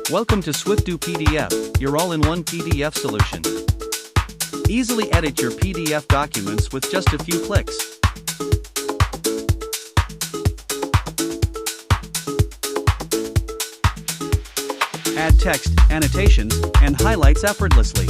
Welcome to SwifDoo PDF, your all-in-one PDF solution. Easily edit your PDF documents with just a few clicks. Add text, annotations, and highlights effortlessly.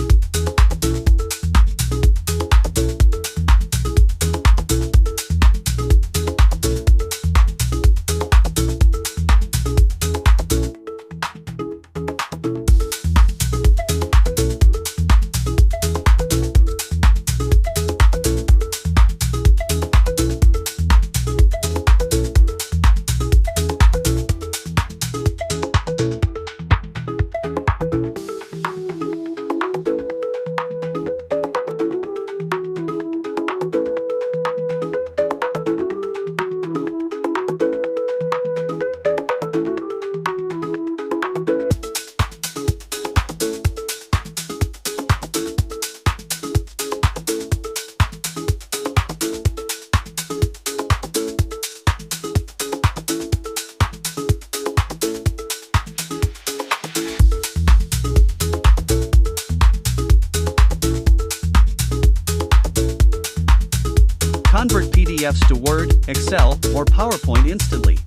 Convert PDFs to Word, Excel, or PowerPoint instantly.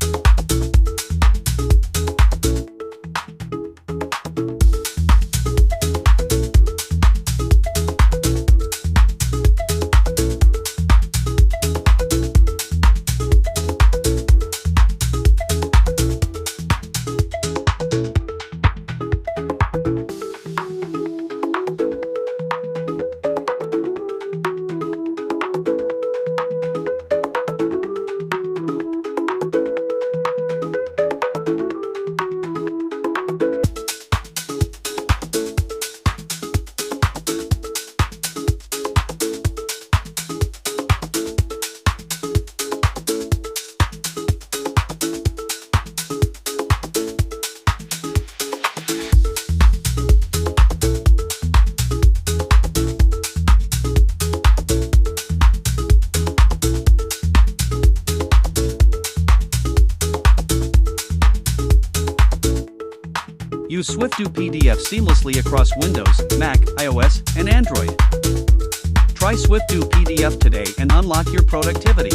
Use SwifDoo PDF seamlessly across Windows, Mac, iOS, and Android. Try SwifDoo PDF today and unlock your productivity.